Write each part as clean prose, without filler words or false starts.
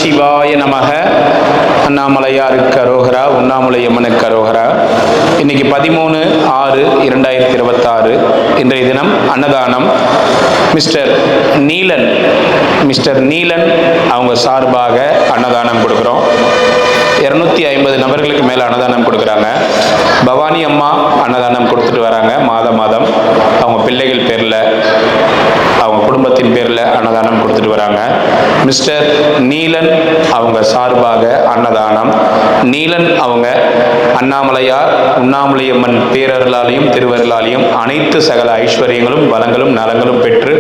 சிவாய நமக. அண்ணாமலையாருக்கு அரோகரா, உண்ணாமுலையம்மனுக்கு அரோகரா. இன்னைக்கு 13/6/2026 இன்றைய தினம் அன்னதானம். மிஸ்டர் நீலன் அவங்க சார்பாக அன்னதானம் கொடுக்குறோம். 250 நபர்களுக்கு மேலே அன்னதானம் கொடுக்குறாங்க. பவானி அம்மா அன்னதானம் கொடுத்துட்டு வராங்க. மாதம் அவங்க பிள்ளைகள் பேரில், அவங்க குடும்பத்தின் பேரில் அன்னதானம் கொடுத்துட்டு வராங்க. மிஸ்டர் நீலன் அவங்க சார்பாக அன்னதானம். நீலன் அவங்க அண்ணாமலையார் உண்ணாமுலையம்மன் பேரருளாலையும் திருவருளாலையும் அனைத்து சகல ஐஸ்வர்யங்களும் வளங்களும் நலங்களும் பெற்று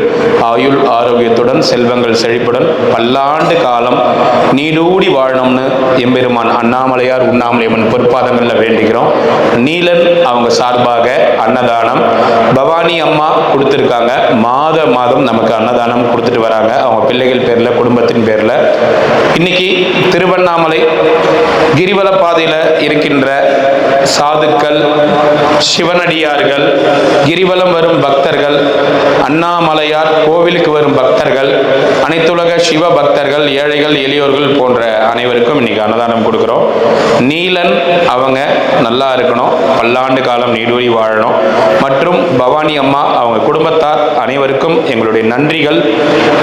ஆயுள் ஆரோக்கியத்துடன் செல்வங்கள் செழிப்புடன் பல்லாண்டு காலம் நீடூடி வாழணும்னு எம்பெருமான் அண்ணாமலையார் உண்ணாமுலையம்மன் பொற்பாதங்களில் வேண்டிக்கிறோம். நீலன் அவங்க சார்பாக அன்னதானம். பவானி அம்மா கொடுத்துருக்காங்க. மாதம் நமக்கு அன்னதானம் கொடுத்துட்டு வராங்க. அவங்க பிள்ளைகள் பேரில், குடும்பத்தின் பேரில். இன்னைக்கு திருவண்ணாமலை கிரிவல பாதையில் இருக்கின்ற சாதுக்கள், சிவனடியார்கள், கிரிவலம் வரும் பக்தர்கள், அண்ணாமலையார் கோவிலுக்கு வரும் பக்தர்கள், அனைத்துலக சிவ பக்தர்கள், ஏழைகள், எளியோர்கள் போன்ற அனைவருக்கும் இன்னைக்கு அன்னதானம் கொடுக்குறோம். நீலன் அவங்க நல்லா இருக்கணும், பல்லாண்டு காலம் நீடூழி வாழணும். மற்றும் பவானி அம்மா அவங்க குடும்பத்தார் அனைவருக்கும் எங்களுடைய நன்றிகள்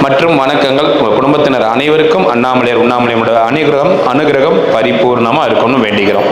மற்றும் வணக்கங்கள். உங்கள் குடும்பத்தினர் அனைவருக்கும் அண்ணாமலையார் உண்ணாமலையோட அனுகிரகம் பரிபூர்ணமாக இருக்கணும்னு வேண்டிக்கிறோம்.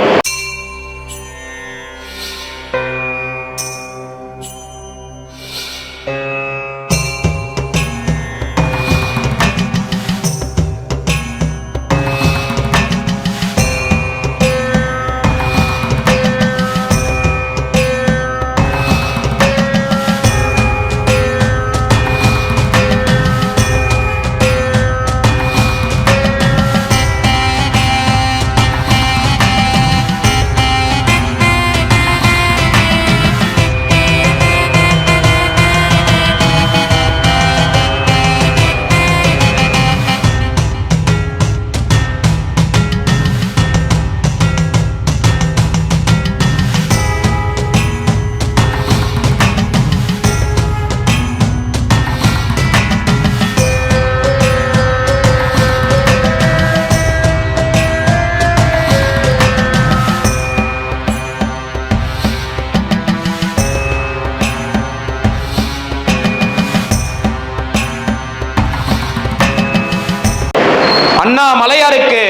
அண்ணாமலையாருக்கு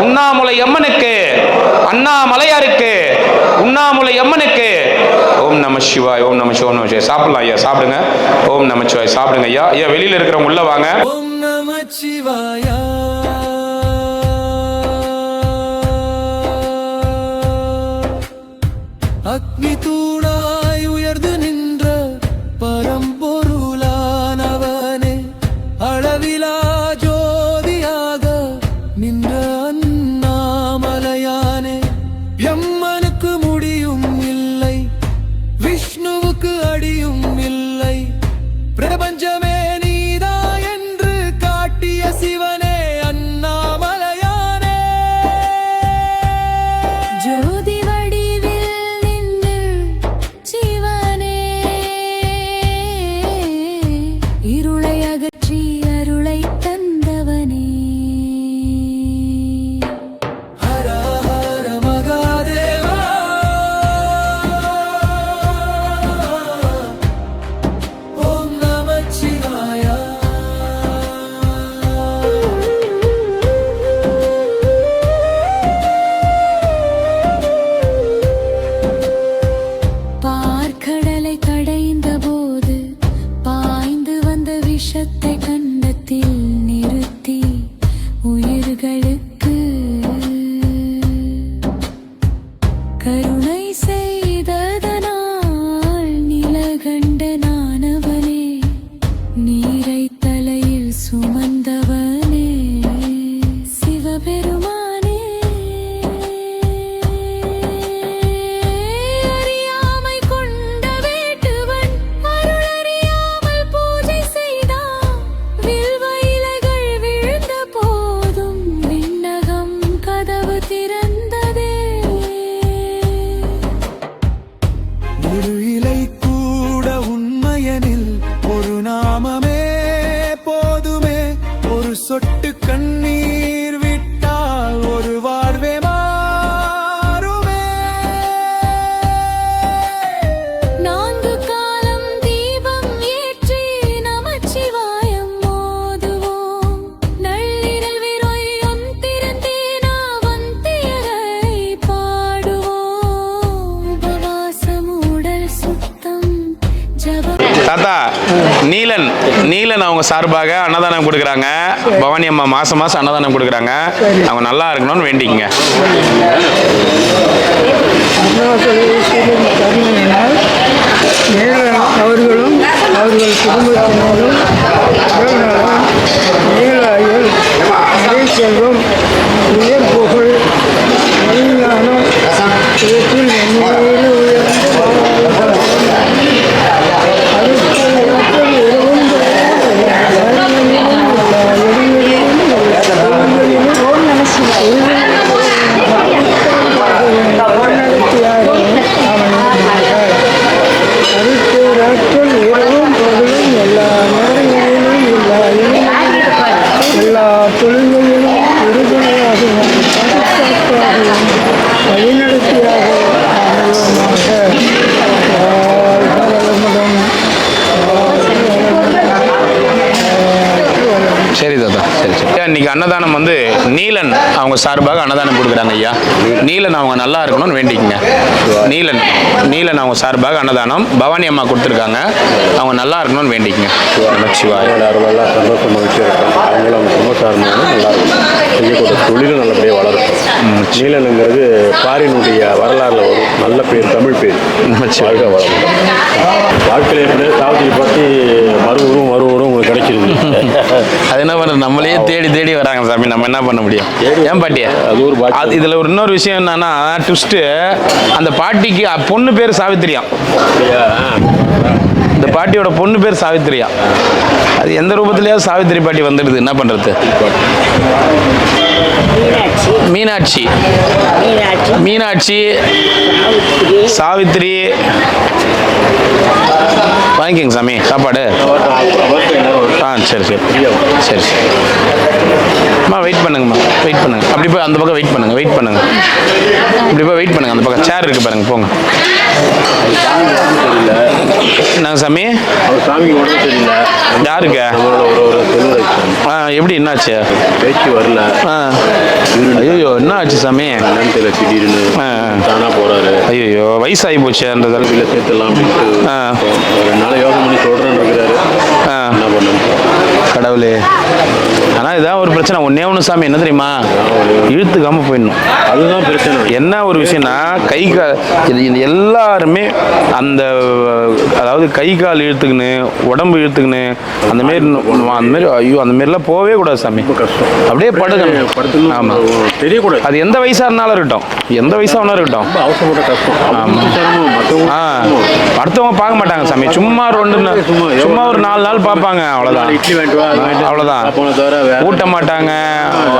உண்ணாமுலையம்மனுக்கு, அண்ணாமலையாருக்கு உண்ணாமுலையம்மனுக்கு. ஓம் நம சிவாய், ஓம் நம சிவாய், ஓம் நம சிவாய். சாப்பிடலாம் ஐயா, சாப்பிடுங்க. ஓம் நம சிவாய், சாப்பிடுங்க ஐயா. ஐயா வெளியில இருக்கிறவங்க உள்ள வாங்க. ஓம் நம சிவாயா. அக்னி தூணாய் உயர்ந்து நின்ற பரம்பொருளானவனே, அளவிலா ஜோதியாக நின்ற அண்ணாமலையானே, எம்மனுக்கு முடியும் இல்லை, விஷ்ணுவுக்கு அடியும் இல்லை, பிரபஞ்சமே நீதா என்று காட்டிய சிவனே அண்ணாமலையானே. ஜோதி வடிவில் நின்று சிவனே, இருளை அகற்றி அருளை தந்தவனே. ஹர ஹர மகாதேவா. ஓம் நம சிவாயா. பார்க்கடலை கடைந்த போது பாய்ந்து வந்த விஷத்தை கண்டத்தில் நிறுத்தி உயிர்களுக்கு கருணை செய்ததனால் நிலகண்டனானவனே, நீரை தலையில் சுமந்தவனே, சிவபெருமானே. அறியாமை கொண்ட வேட்டுவன் அருளறியாமல் பூஜை செய்தான், வில்வ இலைகள் நீலன் அவங்க சார்பாக அன்னதானம் கொடுக்குறாங்க. பவானி அம்மா மாசம் அன்னதானம் கொடுக்குறாங்க. அவங்க நல்லா இருக்கணும்னு வேண்டிக்கங்க. அருணாச்சலேஸ்வரின் கருணையினால் நீலன் அவர்களும் அவர்கள் குடும்பத்தினரும் உடல்நலம், நீலாயுள், நிறை செல்வம், உயர் புகழ், மெய்ஞானம் இவற்றில் மென்மேலும் உயர்ந்து எல்லா தொழில்களிலும் உறுதுணையாகவும் பாதுகாப்பாகவும் வழிநடத்தியாகவும் சரி தாத்தா, சரி. இன்னைக்கு அன்னதானம் வந்து நீலன் அவங்க சார்பாக அன்னதானம் கொடுக்குறாங்க ஐயா. நீலன் அவங்க நல்லா இருக்கணும்னு வேண்டிக்கங்க. நீலன் அவங்க சார்பாக அன்னதானம் பவானி அம்மா கொடுத்துருக்காங்க. அவங்க நல்லா இருக்கணும்னு வேண்டிக்கங்க. நமச்சிவாய. நல்லா சந்தோஷம் மகிழ்ச்சி இருக்கும். அவங்களும் அவங்க சந்தோஷம் இருந்தாலும் நல்லா இருக்கும். செய்யக்கூடிய தொழிலும் நல்லபடியாக வளரும். நீலனுங்கிறது பாரினுடைய வரலாறுல வரும். நல்ல பேர், தமிழ் பேர். வாழ்க்கை வளரும். வாழ்க்கையில் எப்படியே சாவத்தியை பற்றி மறுவரும் உங்களுக்கு கிடைச்சிருக்கு. அது என்ன பண்ணுறது, நம்மளே தேடி வராங்க சாமி. நம்ம என்ன பண்ண முடியும்? ஏன் பாட்டியா? அது ஒரு பாட்டி. இதில் ஒரு இன்னொரு விஷயம் என்னன்னா, ட்விஸ்ட்டு, அந்த பாட்டிக்கு பொண்ணு பேர் சாவித்திரியா. இந்த பாட்டியோட பொண்ணு பேர் சாவித்திரியா. அது எந்த ரூபத்திலேயாவது சாவித்திரி பாட்டி வந்துடுது. என்ன பண்ணுறது? மீனாட்சி, சாவித்திரி. வாங்கிக்கோங்க சாமி சாப்பாடு. சரி. அம்மா வெயிட் பண்ணுங்கம்மா. அப்படி போய் அந்த பக்கம் வெயிட் பண்ணுங்க. இப்படி போய் வெயிட் பண்ணுங்க. அந்த பக்கம் சேர் இருக்கு பாருங்க, போங்க. என்னங்க சாமி? சாமிக்கு உடம்பு தெரியல. யாருக்கு? எப்படி என்னாச்சு? பேச்சு வரல. ஐயோ, என்ன ஆச்சு சாமி? என்னன்னு தெரியல, திடீர்னு தானா போறாரு. ஐயோ, வயசாகி போச்சு. அந்த சேர்த்துலாம் அப்படின்ட்டு 2 நாள் யோகம் பண்ணி சொல்றேன்னு இருக்கிறாரு. என்ன பண்ண கடவுளே. ஆனால் இதான் ஒரு பிரச்சனை. ஒன்று சாமி, என்ன தெரியுமா? இழுத்துக்காம போயிடணும். அதுதான் பிரச்சனை. என்ன ஒரு விஷயம்னா, இது எல்லாருமே அந்த, அதாவது கை கால் இழுத்துக்குன்னு, உடம்பு இழுத்துக்குன்னு, அந்த மாரி ஐயோ, அந்த மாரிலாம் போகவே கூடாது சாமி. கஷ்டம். அப்படியே படுக்கணும். ஆமாம், தெரியக்கூடாது. அது எந்த வயசாக இருந்தாலும் இருக்கட்டும், எந்த வயசாக வேணாலும் இருக்கட்டும். அவசரப்பட்ட கஷ்டம். அடுத்தவங்க பார்க்க மாட்டாங்க சாமி. சும்மா ஒரு 4 நாள் பார்ப்பாங்க, அவ்வளோதான். இட்லி அவ்வளோதான். ஊட்ட மாட்டாங்க,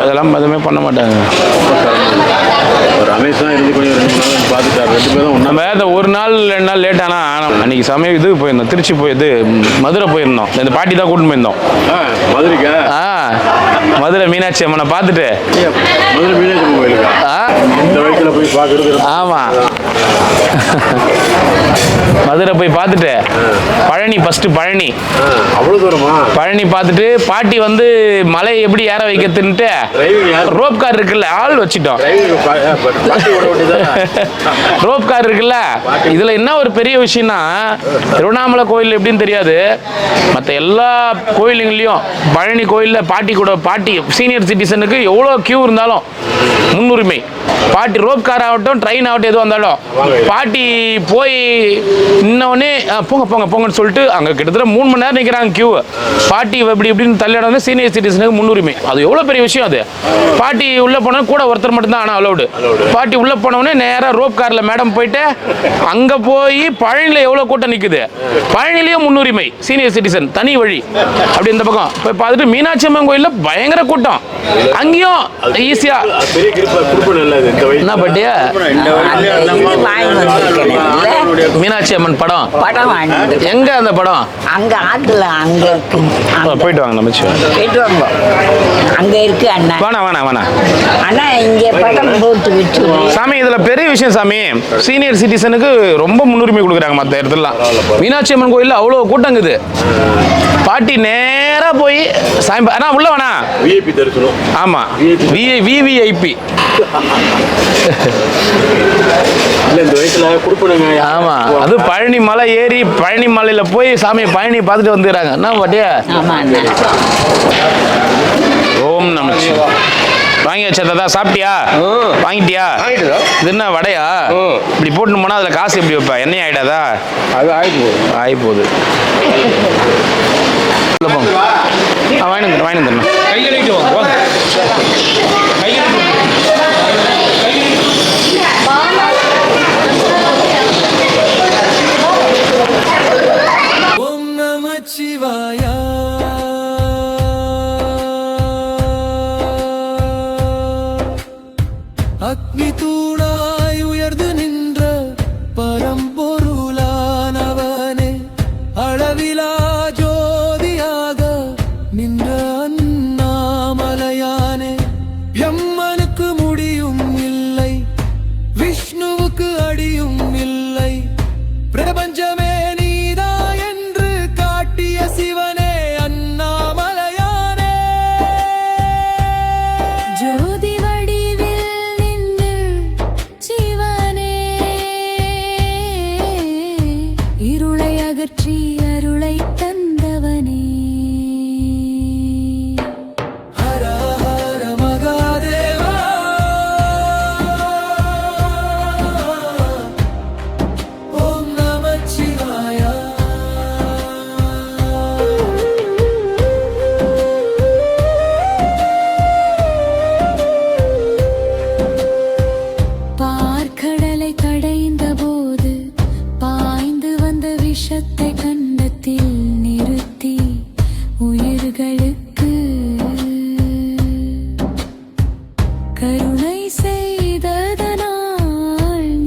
அதெல்லாம் எதுவுமே பண்ண மாட்டாங்க. ரமேஷ் தான் இருந்து கொஞ்சம் 2 நாள் பார்த்துட்டாரு. 2 பேரும் நம்ம இந்த 1 நாள் 2 நாள் லேட் ஆனா, அன்னைக்கு சமயம் இது போயிருந்தோம், திருச்சி மதுரை போயிருந்தோம். இந்த பாட்டி தான் கூட்டிட்டு போயிருந்தோம். மதுரைக்கா? மதுரை மீனாட்சி அம்மனை பார்த்துட்டு. மதுரை மீனாட்சி அம்மன் கோயிலுக்கா? இந்த வயசுல போய் பார்க்கறது. ஆமா, மதுரை போய் பார்த்துட்டு பழனி அவ்வளவு தூரமா? பழனி பார்த்துட்டு பாட்டி வந்து மலை எப்படி ஏற வைக்கிறதுன்ட்டு ரோப் கார் இருக்குல்ல, ஆள் வச்சுட்டோம். ரோப் கார் இருக்குல்ல. இதுல என்ன ஒரு பெரிய விஷயம்னா, திருவண்ணாமலை கோயில் எப்படின்னு தெரியாது, மற்ற எல்லா கோயிலுங்களையும் பழனி கோயிலில் பாட்டி சீனியர் சிட்டிசனுக்கு எவ்வளோ கியூ இருந்தாலும் முன்னுரிமை. பாட்டி ரோப் கார் ஆகட்டும், ட்ரெயின் ஆகட்டும், எதுவும் வந்தாலும் பாட்டி போய் இன்னொன்னே போங்கன்னு சொல்லிட்டு அங்கே கிட்டத்தட்ட 3 மணி நேரம் நிற்கிறாங்க கியூ. பாட்டி இப்படின்னு தள்ளிட வந்து சீனியர் சிட்டிசனுக்கு முன்னுரிமை. அது எவ்வளோ பெரிய விஷயம். அது பாட்டி உள்ளே போனோம், கூட ஒருத்தர் மட்டும்தான் ஆனால் அலௌடு. பாட்டி உள்ளே போனோடனே நேராக ரோப் காரில் மேடம் போயிட்டு அங்கே போய் பழனியில் எவ்வளோ கூட்டம் நிற்குது, பழனிலேயும் முன்னுரிமை சீனியர் சிட்டிசன், தனி வழி. அப்படி இந்த பக்கம் போய் பார்த்துட்டு மீனாட்சி அம்மன் கோயிலில் பயங்கர கூட்டம், அங்கேயும் ஈஸியா. என்ன பாட்டியா? மீனாட்சி அம்மன் படம் எங்க? அந்த படம் அங்க ஆத்துல அங்க இருக்கு. போயிட்டு வாங்க. நம்ம போயிட்டு வாங்க. அங்க இருக்கு அண்ணா. வேணா அண்ணா இங்க படம் போட்டு விட்டு சாமி. இதுல பெரிய விஷயம் சாமி, சீனியர் சிட்டிசனுக்கு ரொம்ப முன்னுரிமை கொடுக்குறாங்க மற்ற இடத்துல. மீனாட்சி அம்மன் கோயில்ல அவ்வளவு கூட்டங்குது. பாட்டி நேர நேராக போய் சாமி அண்ணா உள்ள வேணா விஐபி தரிசனம். ஆமாம் விவிஐபி இல்லை இந்த வயசுல கொடுப்பணுங்க. ஆமாம் அது பழனி மலை ஏறி பழனி மலையில் போய் சாமியை பழனி பார்த்துட்டு வந்துடுறாங்க. என்ன பாட்டியா? ஆமாம் அண்ணா. ஓம் நமச்சிவாய. வாங்கி வச்சதா சாப்பிட்டியா? வாங்கிட்டியா? இது என்ன வடையா? இப்படி போட்டு போனால் அதில் காசு எப்படி வைப்பா? எண்ணெய் ஆகிடாதா? அது ஆகி போகுது. வாங்கி வந்துடுறேன். ஓம் நமச்சிவாய அக்னி தூணாய் உயர்ந்து நின்ற பரம்பொருளானவனே அளவிலா ஜோதியாக நின்ற அண்ணாமலையானே எம்மனுக்கு முடியும் இல்லை விஷ்ணுவுக்கு அடியும் இல்லை பிரபஞ்சமே நீதா என்று காட்டிய சிவனே அண்ணாமலையானே ஜோதி வடிவில் நின்று சிவனே இருளை அகற்றி அருளை தந்தவனே ஹர ஹர மகாதேவா ஓம் நமச்சிவாய பார்க்கடலை கடைந்த போது பாய்ந்து வந்த விஷத்தை கண்டத்தில் நிறுத்தி உயிர்களுக்கு கருணை செய்ததனால்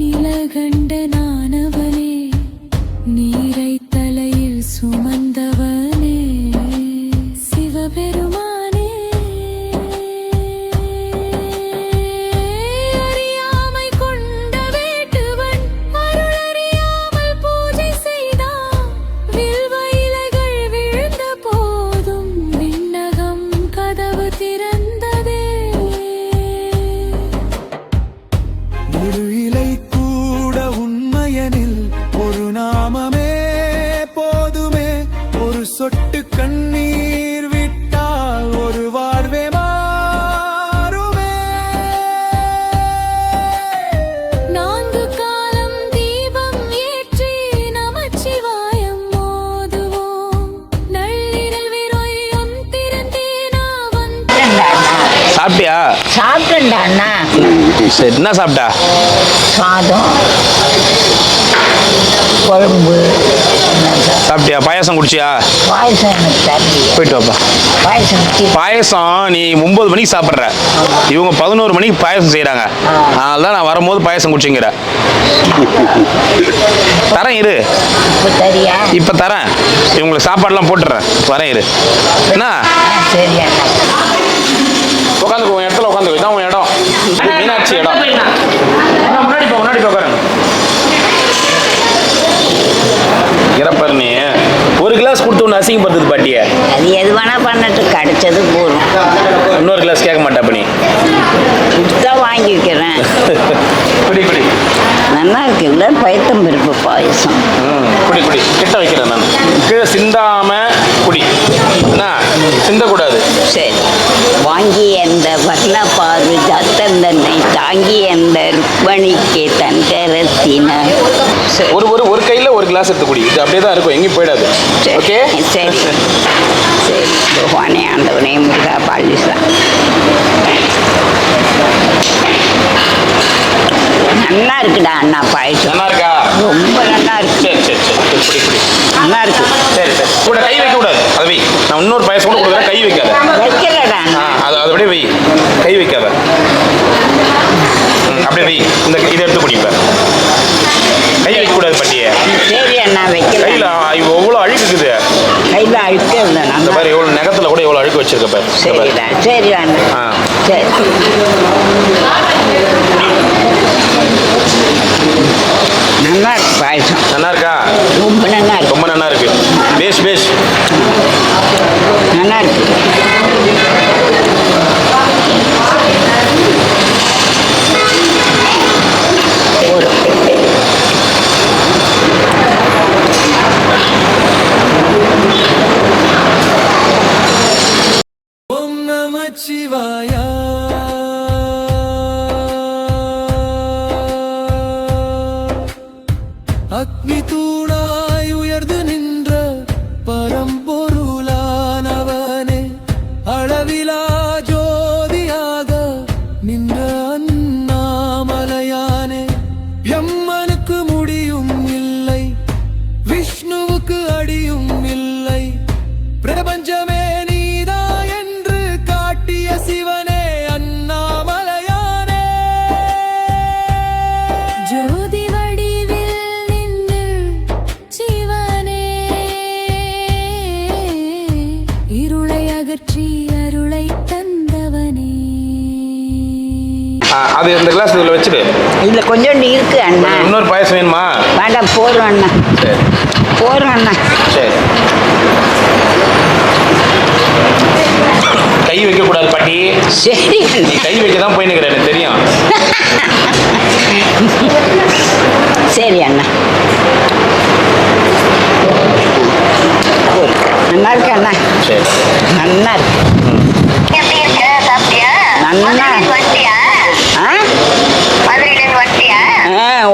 நிலகண்டனானவனே நீரை தலையில் சுமந்தவனே சிவபெருமானே அறியாமை கொண்ட வேட்டுவன் அருளறியாமல் பூஜை செய்தான் வில்வ இலைகள் விழுந்த போதும் விண்ணகம் கதவு திறந்ததே முழு இலை கூட உண்மையனில் ஒரு நாமமே போதுமே ஒரு சொட்டு கண்ணீர் விட்டால் ஒரு வாழ்வே மாறுமே நான்கு காலம் தீபம் ஏற்றி நமச்சிவாயம் மோதுவோம் நள்ளிரவிரொய்யும் திறந்தேனா சாப்பிட்டியா? சாப்பிட்டேன்டா அண்ணா. சரி, என்ன சாப்பிட்டா? சாதம் குழம்பு சாப்பிட்டியா? பாயாசம் குடிச்சியா? பாயசம் எனக்கு தரலையே. போயிட்டு வாப்பா. பாயசம் பாயசம் நீ 9 மணிக்கு சாப்பிட்ற, இவங்க 11 மணிக்கு பாயசம் செய்கிறாங்க. அதனால தான் நான் வரும்போது பாயசம் குடிச்சுங்கிற. தரேன் இரு, இப்போ தரியா? இப்போ தரேன். இவங்களுக்கு சாப்பாடுலாம் போட்டுறேன், வரேன் இரு. என்ன சரி அண்ணா. உட்காந்துக்கோ, உன் இடத்துல உட்காந்துக்கோ. இதான் உன் இடம், மீனாட்சி இடம். முன்னாடி போ, முன்னாடி உட்காருங்க. இறப்பாரு நீ ஒரு கிளாஸ் கொடுத்து ஒன்று அசிங்கப்படுத்துது பாட்டிய. அது எது வேணா பண்ணட்டு, கிடைச்சது போதும். இன்னொரு கிளாஸ் கேட்க மாட்டா பண்ணி கொடுத்தா வாங்கிக்கிறேன். குடி குடி. நல்லா இருக்கு இல்லை பயத்தம் பருப்பு பாயசம். குடி குடி, கிட்ட வைக்கிறேன் நான். கீழே சிந்தாம குடி, என்ன சிந்தக்கூடாது. சரி, வாங்கி அந்த வர்ணப்பாறு ஜாத்தந்தனை தாங்கி அந்த ருக்மணிக்கு தன் கரத்தின. ஒரு ஒரு ஒரு கையில் ஒரு கிளாஸ் எடுத்து குடி. இது அப்படியே தான் இருக்கும், எங்கேயும் போயிடாது. ஓகே சரி சரி. பகவானே ஆண்டவனே முருகா பாலிசா. நல்லா இருக்குடா அண்ணா பாயசம். நல்லா இருக்கா? ரொம்ப நல்லா இருக்கு. சரி சரி சரி, குடி குடி. நல்லா இருக்கு. சரி சரி, கூட கை வைக்க கூடாது. அது வை, நான் இன்னொரு பாயசம் கூட கொடுக்குறேன், கை வைக்காத. வைக்கலடா அண்ணா. அது அப்படியே வை, கை வைக்காத. அப்படியே வை. இந்த இதை எடுத்து குடிப்பேன். கை வைக்க கூடாது பட்டியே. சரி அண்ணா வைக்கல. கையில் எவ்வளோ அழுக்கு இருக்குது. கையில் அழுக்க இல்லை. இந்த மாதிரி எவ்வளோ நகத்தில் கூட எவ்வளோ அழுக்கு வச்சிருக்க பாரு. சரிடா சரி அண்ணா. சரி. நல்லா இருக்கு பாயசம். நல்லா இருக்கா? ரொம்ப நல்லா இருக்கு. ரொம்ப நல்லா இருக்கு. பேஷ் பேஷ். நல்லா இருக்கு. ஓம் நமச்சிவாயா. அக்னி தூணாய் உயர்ந்து நின்ற பரம்பொருளானவனே, அளவிலா ஜோதியாக நின்ற அண்ணாமலையானே, எம்மனுக்கு முடியும் இல்லை, விஷ்ணுவுக்கு அடியும் இல்லை, பிரபஞ்சமே நீதா என்று காட்டிய சிவனே அண்ணாமலையானே. ஜோதி வடிவில் நின்று சிவனே, இருளை அகற்றி அருளை தந்தவனே. அது இந்த கிளாஸ் இதில் வச்சுடு. இதில் கொஞ்சோண்டு இருக்கு அண்ணா. இன்னொரு பாயசம் வேணுமா? வேண்டாம், போதும் அண்ணா. சரி போதும் அண்ணா. சரி. கை வைக்கக்கூடாது பாட்டி. சரி நீ கை வைக்க தான் போய் நிற்கிற, எனக்கு தெரியும். சரி அண்ணா. நல்லா இருக்கு அண்ணா. சரி. நல்லா இருக்கு. நல்லா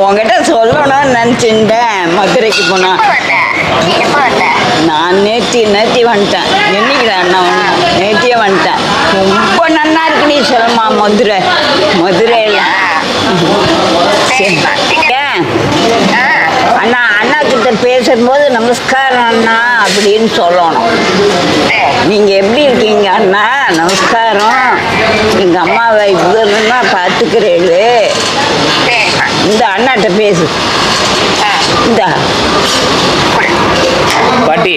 உங்ககிட்ட சொல்லணும்னு நினச்சிட்டேன். மதுரைக்கு போனேன் நான். நேத்தி வந்துட்டேன். என்னைக்கு அண்ணா நேத்தியே வந்துட்டேன். ரொம்ப நல்லா இருக்கு நீ சொல்லமா. மதுரையில் அண்ணா அண்ணா கிட்ட பேசும்போது நமஸ்காரம் அண்ணா அப்படின்னு சொல்லணும். நீங்க எப்படி இருக்கீங்க அண்ணா? நமஸ்காரம். எங்க அம்மாவை இதுன்னா பார்த்துக்கிறேளு. இந்த அண்ணாட்ட பேசு. இந்த பாட்டி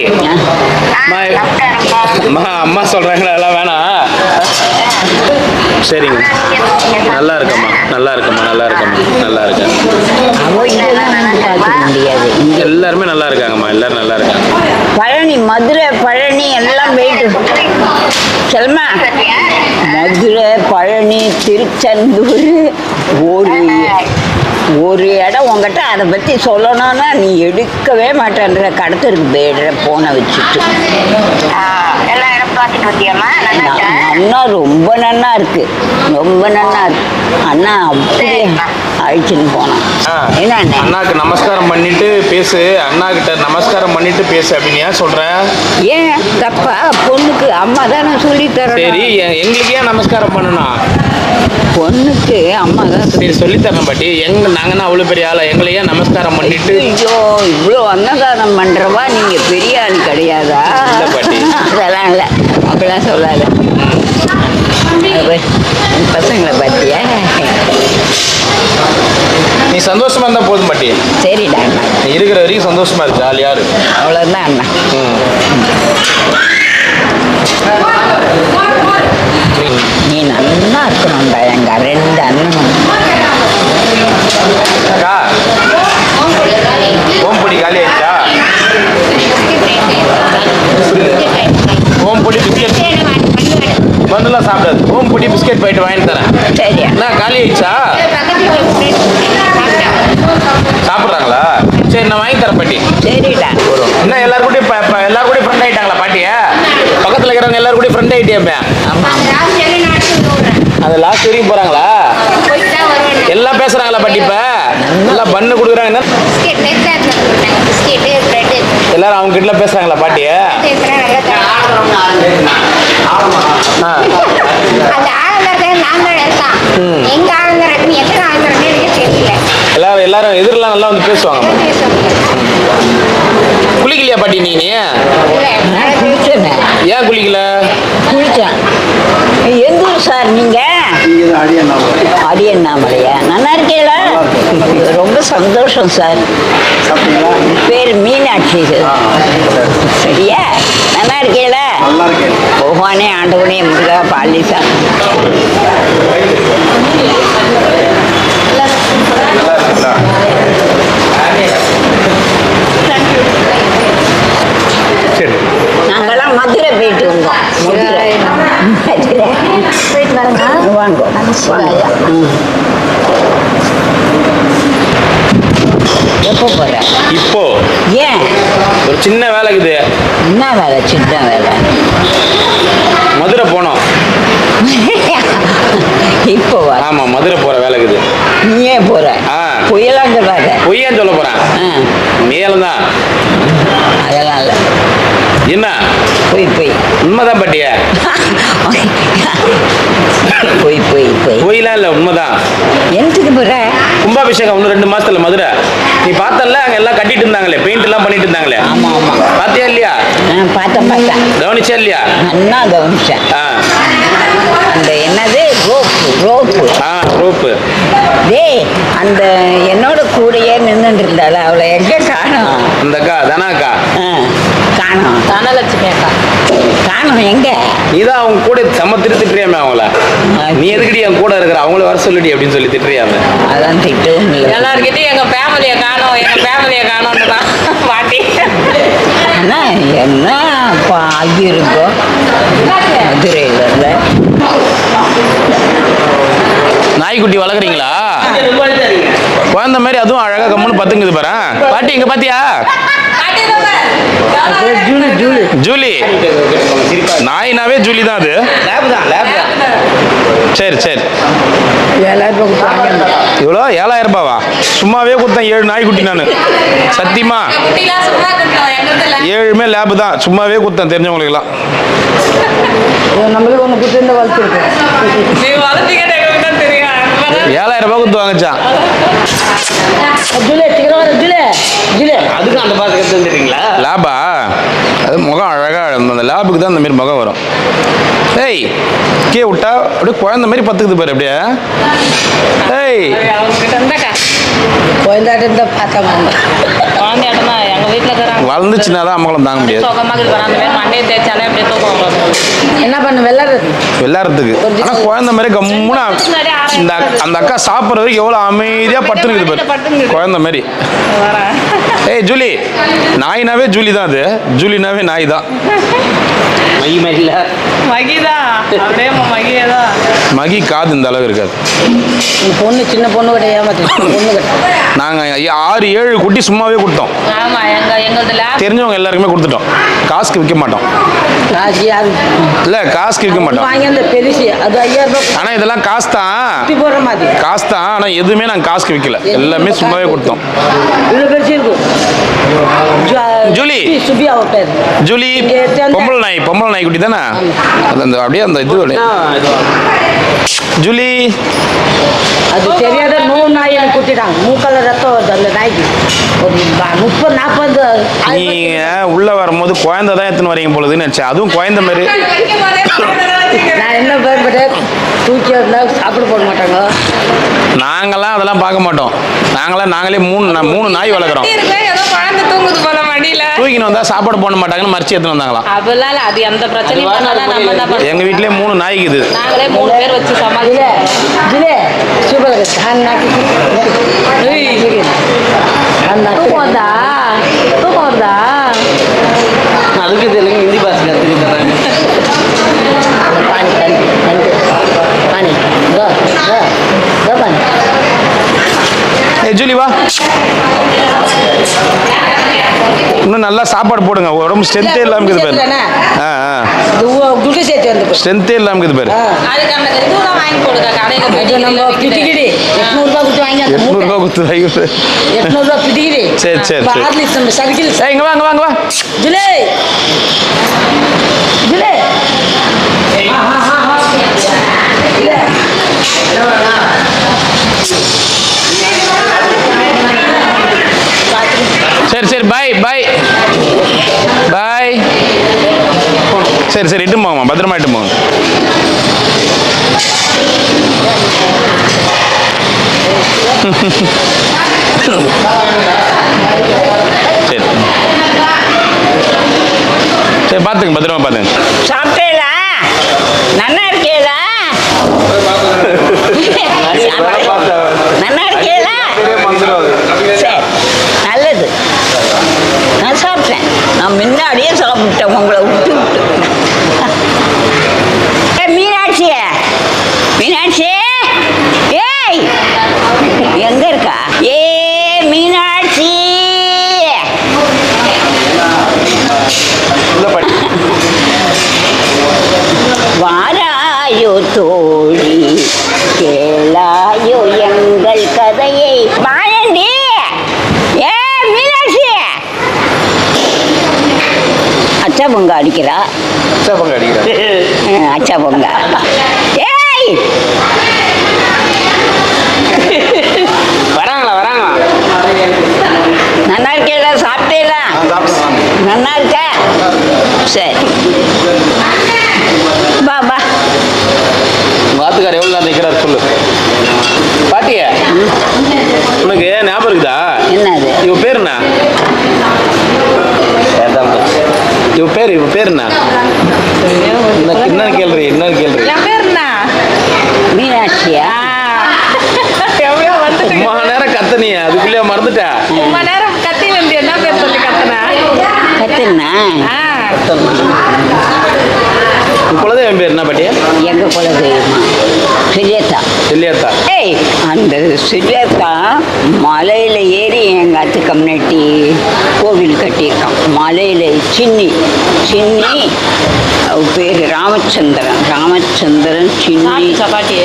அம்மா சொல்றாங்களா? அதெல்லாம் வேணாம். சரிங்க. நல்லா இருக்கம்மா, நல்லா இருக்கம்மா, நல்லா இருக்கம்மா, நல்லா இருக்கேன். பார்த்துக்க முடியாது. எல்லாருமே நல்லா இருக்காங்கம்மா, எல்லாரும் நல்லா இருக்காங்க. பழனி, மதுரை, பழனி எல்லாம் போயிட்டு செல்மா. மதுரை, பழனி, திருச்செந்தூர், ஒரு இடம் உங்ககிட்ட அதை பற்றி சொல்லணும்னா நீ எடுக்கவே மாட்டேன்ற. கடத்தருக்கு போயிடுற போனை வச்சுட்டு. அண்ணா ரொம்ப நன்னா இருக்கு, ரொம்ப நன்னா இருக்கு அண்ணா. அப்படியே அழிச்சுன்னு போனான். என்ன அண்ணாக்கு நமஸ்காரம் பண்ணிட்டு பேசு, அண்ணா கிட்ட நமஸ்காரம் பண்ணிட்டு பேசு அப்படின்னு ஏன் சொல்ற? ஏன் தப்பா? பொண்ணுக்கு அம்மா தானே சொல்லி தரேன். சரி, எங்களுக்கு ஏன் நமஸ்காரம் பண்ணணும்? பொண்ணுக்கு அம்மா தான் சரி சொல்லித்தரேன் பாட்டி. நாங்கன்னா அவ்வளோ பெரிய ஆளா? எங்களை ஏன் நமஸ்காரம் பண்ணிட்டு? ஐயோ, இவ்வளோ அன்னதானம் பண்றவா நீங்க பெரிய ஆள் கிடையாதா? இல்ல பாட்டி. அதெல்லாம் இல்லை, அப்படிலாம் சொல்லாது. பசங்களை பார்த்தியா? நீ சந்தோஷமா இருந்தா போதும் பாட்டி. சரிடா அண்ணா. நீ இருக்கிற வரைக்கும் சந்தோஷமா இருக்கு, ஜாலியா இருக்கு. அவ்வளோதான் அண்ணா. நீ நல்லா இருக்கணும்டா. எங்க 2 அண்ணனும். அக்கா, ஓம்பொடி காலி ஆயிடுச்சா? ஓம்பொடி பிஸ்கெட் மருந்துலாம் சாப்பிடாது. ஓம்பொடி பிஸ்கெட் போயிட்டு வாங்கி தரேன். சரி என்ன காலி ஆயிடுச்சா? சாப்பிட்றாங்களா? சரி, நான் வாங்கி தரேன் பாட்டி. சரிடா. என்ன எல்லாரும் கூட எல்லாரும் கூட ஃப்ரெண்ட் ஆயிட்டாங்களா பாட்டிய? பக்கத்தில் இருக்கிறவங்க எல்லாரும் கூட ஃப்ரெண்ட் ஆயிட்டே. அது லாஸ்ட் வரைக்கும் போறாங்களா? எல்லாம் பேசுறாங்களா பாட்டி? இப்ப எல்லாம் பண்ணு கொடுக்குறாங்க. எல்லாரும் அவங்க கிட்ட பேசுறாங்களா பாட்டிய? எல்லாரும் எதிரெல்லாம் நல்லா வந்து பேசுவாங்க. குளிக்கலையா பாட்டி நீ? ஏன் குளிக்கல? குளிச்சேன். எந்த ஊர் சார் நீங்க? அடியண்ணாமலையா? நல்லா இருக்கீங்களா? ரொம்ப சந்தோஷம் சார். பேர் மீனாட்சி சார். சரியா? நல்லா இருக்கீங்களா? பகவானே ஆண்டவனே முருகா பாலிசா. நாங்கெல்லாம் மதுரை போயிட்டு வந்தோம். மதுரை போயிட்டு வரேங்க. வாங்க நமச்சிவாயா. எப்போ போற? இப்போ ஏன் ஒரு சின்ன வேலை இருக்குது, என்ன வேலை? சின்ன வேலை. மதுரை போனோம். இப்போ வா. ஆமா, மதுரை போற வேலை இருக்குது. நீ ஏன் போற? ஆ. புயலாங்க வேற. பொய்யான்னு சொல்ல போறேன். மேலும் தான். அதெல்லாம் இல்லை. என்ன போய் உண்மைதான் பாட்டிய? போய் பொய்லாம் இல்லை, உண்மைதான். என்னத்துக்கு போற? கும்பாபிஷேகம் இன்னும் 2 மாசத்துல மதுரை. நீ பார்த்தல, அங்க எல்லாம் கட்டிட்டு இருந்தாங்களே, பெயிண்ட் எல்லாம் பண்ணிட்டு இருந்தாங்களே. ஆமா ஆமா. பாத்தியா இல்லையா? பார்த்தேன். கவனிச்சா இல்லையா? நல்லா கவனிச்சேன். அந்த என்னது ரோப்பு. ரோப்பு. டேய், அந்த என்னோட கூடயே நின்றுட்டு இருந்தாள், அவளை எங்க காணோம்? அந்த அக்கா தானா அக்கா? காணோம். தனலட்சுமி அக்கா காணோம். எங்க? நீதான் அவங்க கூட செம்ம திட்டுறியாமே அவங்கள. நீ எதுக்கடி என் கூட இருக்கிற, அவங்கள வர சொல்லுடி அப்படின்னு சொல்லி திட்டுறியாமே. அதான் திட்டவும் இல்லை. எல்லார்கிட்டையும் எங்க ஃபேமிலியை காணோம்னு தான் பாட்டி. ஆனா என்ன ஆகியிருக்கோம் மதுரையில் இல்லை. நாய்க்குட்டி வளர்க்குறீங்களா? குழந்தை மாதிரி அதுவும் அழகா கம்முன்னு பத்துங்குது பாரு. பாட்டி இங்க பாத்தியா? ஜூலி. நாயினாவே ஜூலி தான் அது. சரி 7,000 இவ்வளோ 7,000 ரூபாவா? சும்மாவே கொடுத்தேன் 7 நாய்க்குட்டி நான். சத்தியமா 7மே லேபு தான். சும்மாவே கொடுத்தேன் தெரிஞ்சவங்களுக்குலாம். நம்மளுக்கு ஒன்று கொடுத்து வளர்த்துருக்கோம். நீ வளர்த்தீங்கன்னு எங்களுக்கு தான் தெரியும். 7,000 ரூபாய் கொடுத்து வாங்கிச்சான். அதுக்கு அந்த பாசம் தெரியுங்களா? லேபா? அது முகம் அழகா, அந்த லேபுக்கு தான் அந்த மாதிரி முகம் வரும். ஏய், கீழே விட்டா அப்படியே குழந்தை மாதிரி பத்துக்குது பாரு அப்படியே. ஏய், அவங்ககிட்ட இருந்தாக்கா குழந்தாட்டம் தான் பார்த்தாங்க. குழந்தையாட்டம் தான் எங்க வீட்டுல இருக்கிறாங்க. வளர்ந்துச்சுன்னா தான் அம்மகளும் தாங்க முடியாது. சுகமாக இருக்கிறாங்க. அந்த மாதிரி மண்டையை தேய்ச்சாலே அப்படியே தூக்கம். என்ன பண்ண விளையாடுறதுக்கு. ஆனா குழந்தை மாதிரி கம்முனா அந்த அக்கா சாப்பிட்ற வரைக்கும் எவ்வளவு அமைதியா படுத்துருக்குது பாரு, குழந்தை மாதிரி. ஏய் ஜூலி, நாயினாவே ஜூலி தான் அது. ஜூலினாவே நாய் தான். மகிதா அப்படியே மகியதான். மகி காது இந்த அளவு இருக்காது. பொண்ணு சின்ன பொண்ணு கிட்ட ஏமாத்து பொண்ணு கிட்ட நாங்க 6-7 குட்டி சும்மாவே கொடுத்தோம். ஆமா, எங்களது லேப் தெரிஞ்சவங்க எல்லாருக்குமே கொடுத்துட்டோம். காசுக்கு விற்க மாட்டோம். இல்ல, காசுக்கு விற்க மாட்டோம். வாங்கி அந்த பெருசு அது 5,000 ரூபாய் ஆனா இதெல்லாம் காசு தான். போடுற மாதிரி காசு தான். ஆனா எதுவுமே நாங்க காசுக்கு விற்கல, எல்லாமே சும்மாவே கொடுத்தோம். இவ்வளோ பெருசு இருக்கும். ஜூலி. சுபி அவ பேர் ஜூலி பொம்பளை நாய் குட்டி தானே? அந்த அப்படியே அந்த இது ஜூலி. அது தெரியாத 100 நாய் எனக்கு குத்திட்டாங்க. மூக்கால ரத்தம் வருது அந்த நாய்க்கு. ஒரு 30-40 நீங்க உள்ள வரும்போது குழந்தை தான் எடுத்துன்னு வரீங்க போலதுன்னு நினைச்சேன். அதுவும் குழந்தை மாதிரி. நான் என்ன பயப்பட்டேன், தூக்கி இருந்தால் சாப்பிட போட மாட்டாங்க. நாங்கெல்லாம் அதெல்லாம் பார்க்க மாட்டோம். நாங்களே 3 நாய் வளர்க்குறோம். ஏதோ குழந்தை தூங்குது போல மடியில. தூக்கின்னு வந்தா சாப்பாடு போட மாட்டாங்கன்னு மறைச்சு எடுத்துன்னு வந்தாங்களாம். அப்படிலாம் இல்ல, அது எந்த பிரச்சனையும் பண்ணாதான் நம்ம என்ன பண்ணுவோம். எங்க வீட்லயே 3 நாய்க்குது. நாங்களே 3 பேர் வச்சு சமாளிச்சு. जिले सुबह लगे धान ना की धान ना तू कौन दा அதுக்கு தெலுங்கு ஹிந்தி பாஷை கற்றுக்கிட்டு पानी पानी दो पानी ஏய் ஜூலி வா, இன்னும் நல்லா சாப்பாடு போடுங்க. உடம்பு ஸ்ட்ரென்த்தே இல்லாம இருக்குது பாரு. गुटे से चंद ஸ்ட்ரென்த்தே இல்லாம இருக்குது பாரு. அதுக்கு அந்த இதுதான் வாங்கி போடுங்க கடையில போய். நம்ம பிடிக்கிடி 800 ரூபாய் கொடுத்து வாங்கி 800 ரூபாய் கொடுத்து வாங்கி 800 ரூபாய் பிடிக்கிடி சரி பார்லிஸ் நம்ம சர்க்கிள் ஏய் இங்க வா जिले जिले சரி பாய் சரி இட்டு போங்கம்மா, பத்திரமா இட்டு போங்க. சரி பார்த்துங்க, பத்திரமா பார்த்துங்க. சாப்பிட்டேடா, நல்லா இருக்கேடா, நல்லா இருக்கேடா. சரி, நல்லது. நான் சாப்பிட்டேன். நான் முன்னாடியே சாப்பிட்டேன் உங்களை விட்டு கேளாயோ தோழி கேளாயோ எங்கள் கதையை வாழண்டி ஏ மீனாட்சி அச்சா பொங்க அடிக்கிறா பங்கு அடிக்கிறேன். அச்சா பொங்க ஏய் வராங்களா நல்லா இருக்கேடா சாப்பிட்டேடா நல்லா இருக்க சரி பா பா உங்க ஆத்துக்கார் எவ்வளோ நேரம் நிற்கிறார் சொல்லு. பாட்டிய உனக்கு ஞாபகம் இருக்குதா? என்னது இவ பேர் என்ன? இவ பேர் என்ன? என்னன்னு கேள்றி என் பேர் என்ன மீனாட்சியா எவ்வளோ வந்துட்டு ரொம்ப நேரம் கத்தனிய அதுக்குள்ளேயே மறந்துட்டா. ரொம்ப நேரம் கத்தி வந்து என்ன பேர் சொல்லி கத்துனேன் கத்துனா இப்பொழுது என் பேர் என்ன பாட்டியா? எங்க குலதெய்வமா சுஜேதா இல்லையாத்தா? ஏய் அந்த சுஜேதா மலையில் ஏறி எங்கள் அத்து கம்யூனிட்டி கோவில் கட்டியிருக்கான் மலையில் சின்னி அவ பேர் ராமச்சந்திரன் சின்னி பாட்டி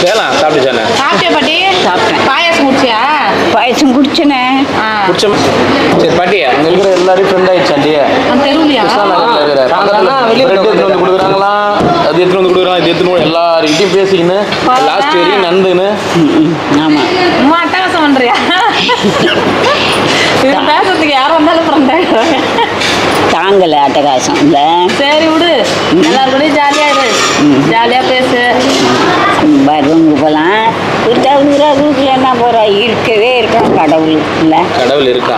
வேலாம் சாப்பிட்டுச்சானே? சாப்பிட்டியா பாட்டி சாப்பிட்டேன் பாயாசம் முடிச்சியா பாயசம் குடிச்சனே குடிச்ச சரி பாட்டியா அங்கே இருக்கிற எல்லாரும் ஃப்ரெண்ட் ஆயிடுச்சாண்டி. தெருவிலையா கொடுக்குறாங்களா அது எடுத்துட்டு வந்து கொடுக்குறாங்க இது எடுத்துன்னு எல்லார்கிட்டையும் பேசிக்கின்னு லாஸ்ட் வரைக்கும் நந்துன்னு. ஆமாம் அம்மா அட்டகாசம் பண்றியா இது பேசுறதுக்கு யாரும் வந்தாலும் ஃப்ரெண்ட் தாங்கலை அட்டகாசம் இல்லை சரி விடு எல்லாரும் கூட ஜாலியா இரு ஜாலியா பேசு வருவங்க போகலாம் என்ன போகிறா இருக்கவே இருக்கான் கடவுள் இல்லை கடவுள் இருக்கா?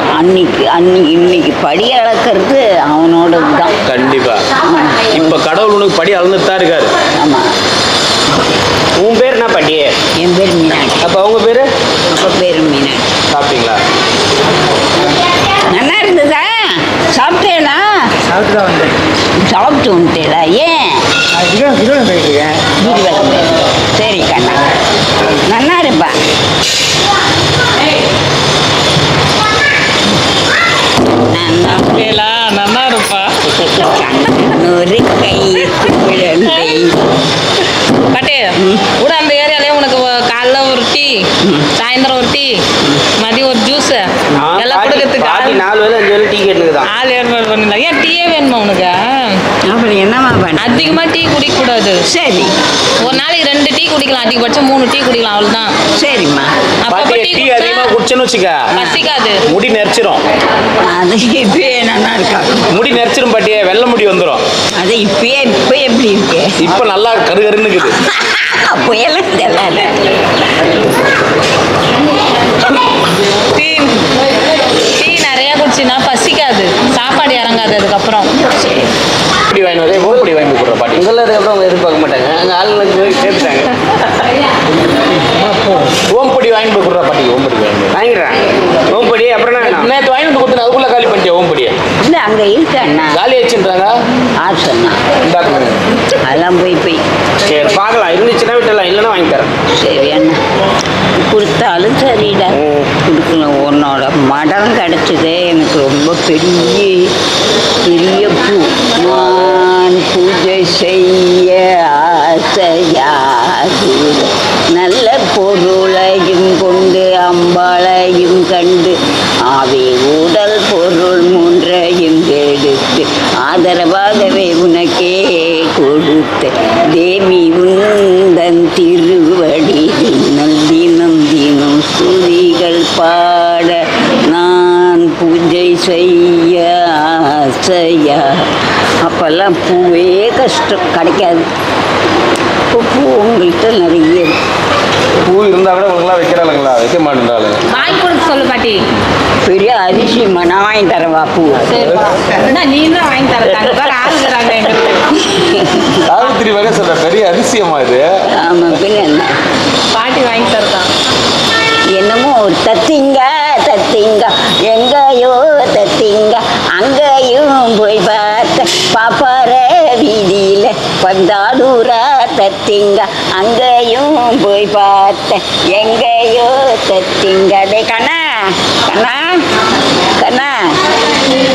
இன்னைக்கு படி அளக்கிறது அவனோட தான் கண்டிப்பா. இப்ப கடவுள் உனக்கு படி அளந்துட்டு தான் இருக்காரு. ஆமாம் உன் பேர் என்ன பாட்டி? என் பேர் மீனாட்சி அப்ப அவங்க பேரு? அப்போ பேர் மீனாட்சி சாப்பிட்டீங்களா? நல்லா இருந்ததா சாப்பிட்டேடா சாப்பிட்டு வந்துட்டேடா ஏன் கிரிவலம் சரி கண்ணா நல்லா இருப்பா நல்லா இருப்பா ஒரு கை குழந்தை பாட்டி கூட அந்த ஏரியாலே உனக்கு காலைல ஒரு டீ சாயந்தரம் ஒரு டீ மதியம் ஒரு ஜூஸ் எல்லாம் கொடுக்கறதுக்கு ஆள் 4 வேளை 5 வேளை டீ கேட்டுக்குதான். ஆள் ஏற்பாடு பண்ணிடலாம். ஏன் டீயே வேணுமா உனக்கு? அப்புறம் என்னம்மா பண்ண அதிகமா டீ குடிக்க கூடாது. சரி ஒரு நாளைக்கு 2 டீ குடிக்கலாம், அதிகபட்சம் 3 டீ குடிக்கலாம், அவ்வளவுதான். சரிம்மா அப்பப்ப பாட்டி டீ டீ குடிச்சா அதிகமா குடிச்சேன்னு வச்சுக்க பசிக்காது. முடி நெரிச்சிரும். அது இப்பயே நல்லா இருக்கா முடி நெரிச்சிரும் பாட்டியே, வெள்ளை முடி வந்துடும். அது இப்போ எப்படி இருக்கு இப்ப நல்லா கருகருன்னு இருக்குது. புயலும் தெரியல டீ டீ நிறைய குடிச்சின்னா பசிக்காது, சாப்பாடு இறங்காது அதுக்கப்புறம். பொடி வாங்கி வந்து ஓம்பொடி வாங்கி கொடுக்குற பாட்டி. இதெல்லாம் அதுக்கப்புறம் அவங்க எதிர்பார்க்க மாட்டாங்க. அங்கே ஆளுங்களுக்கு சேர்த்துட்டாங்க. ஓம்பொடி வாங்கி போய் கொடுக்குற பாட்டி. ஓம்பொடி வாங்கிடுறேன் ஓம்படி அப்புறம் என்ன நேற்று வாங்கி வந்து கொடுத்து அதுக்குள்ள காலி பண்ணிட்டேன். ஓம்பொடியை இல்லை அங்கே இருக்கு அண்ணா காலி ஆச்சுன்றாங்க. ஆ சொன்னா அதெல்லாம் போய் சரி பார்க்கலாம், இருந்துச்சுன்னா விட்டுலாம், இல்லைன்னா வாங்கி தரேன். சரி அண்ணா கொடுத்தாலும் சரிடா கொடுக்கலாம். உன்னோட மடம் கிடச்சதே எனக்கு ரொம்ப பெரிய பூ. நான் பூஜை செய்ய ஆசையாது நல்ல பொருளையும் கொண்டு அம்பாளையும் கண்டு ஆவி உடல் பொருள் 3ஐயும் எடுத்து ஆதரவாகவே உனக்கே கொடுத்த தேவி உந்தன் திருவடி தினம் தினம் ஸ்துதிகள் பாட நான் பூஜை செய்ய ஆசையா. அப்போல்லாம் பூவே கஷ்டம் கிடைக்காது. இப்போ பூ உங்கள்கிட்ட நிறைய இருக்கு. பூ இருந்தா கூட உங்களுக்குலாம் வைக்கிறாளுங்களா? வைக்க மாட்டேன்றாளு. வாங்கி கொடுக்க சொல்லு பாட்டி. பெரிய அதிசயமா நான் வாங்கி தரவா பூ? சரி நீ தான் வாங்கி தரத்தாங்க பாரு, ஆளுங்கிறாங்க எங்களுக்கு. சாவித்திரி வகை சொல்ற பெரிய அதிசயமா இது. ஆமாம் பின்ன என்ன பாட்டி வாங்கி தரதான். என்னமோ தத்திங்க எங்கேயோ தத்திங்க அங்கேயும் போய் பார்த்த பாப்பார வீதியில் பந்தாடூரா தத்திங்க அங்கேயும் போய் பார்த்த எங்கேயோ தத்திங்க. டே கண்ணா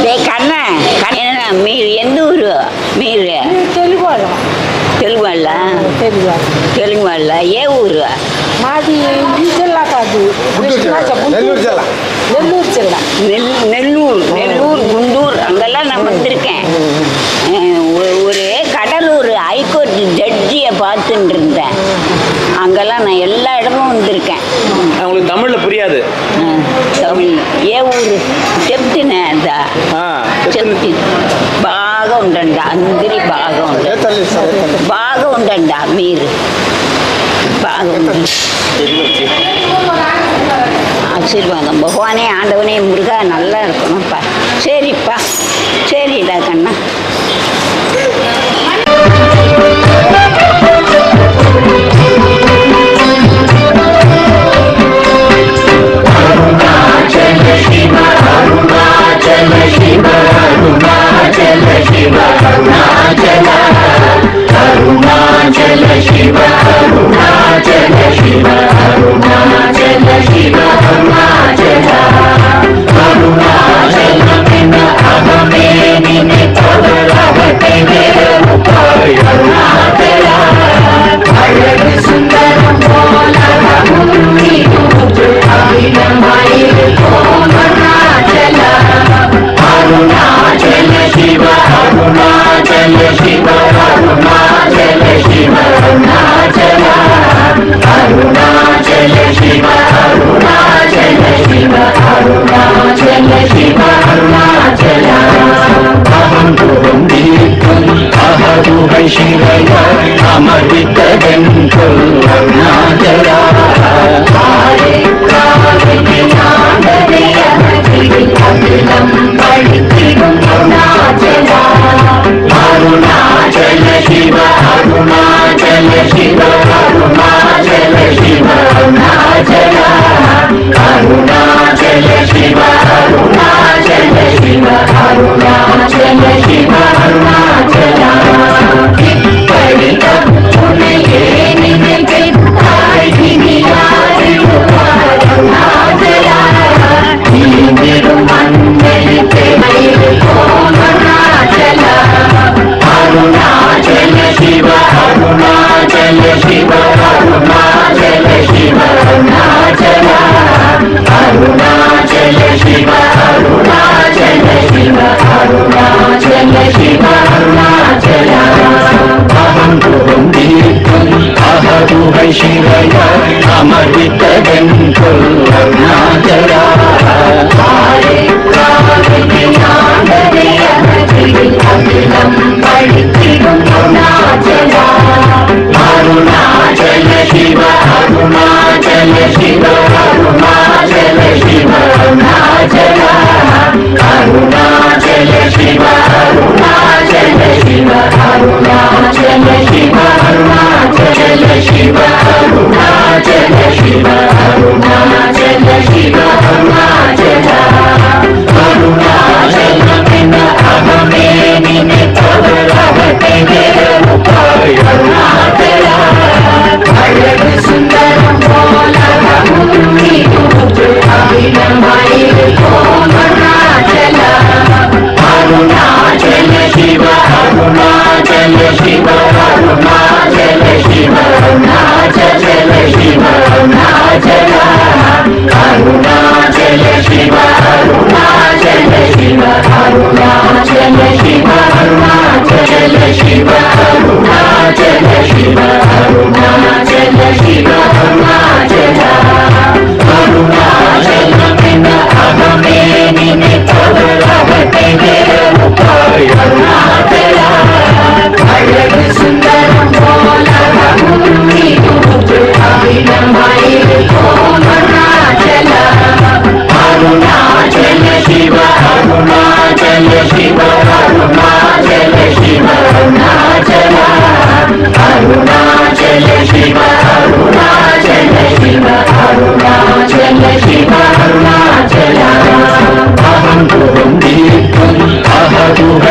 டே கண்ணா என்ன மீர் எந்த ஊரு? மீர் தெலுங்கு తెలుగు వాళ్ళ తెలుగు వాళ్ళు. తెలుగు వాళ్ళ ఏ ఊరు మాది ఈ జిల్లా కాదు, కృష్ణా నెల్లూరు జిల్లా. నెల్లూరు జిల్లా. நெல்லூர் குண்டூர் அங்கெல்லாம் நான் வந்திருக்கேன். ஒரு கடலூர் ஹைகோர்ட் ஜட்ஜியை பார்த்துட்டு இருந்தேன். அங்கெல்லாம் நான் எல்லா இடமும் வந்திருக்கேன். உங்களுக்கு தமிழ்ல புரியாது. தமிழ் ఏ ఊరు చెప్తున్నా అదా చెప్తు బాగా ఉండండి, అందరి బాగా ఉండండి, బాగా ఉండండి, మీరు బాగా ఉండండి. ஆசீர்வாதம். பகவானே, ஆண்டவனே, முருகா நல்லா இருக்கணும்ப்பா. சரிப்பா, சரிடா கண்ணா.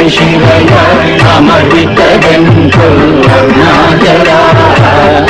शिवय अमृतगन्धो अरुणाचला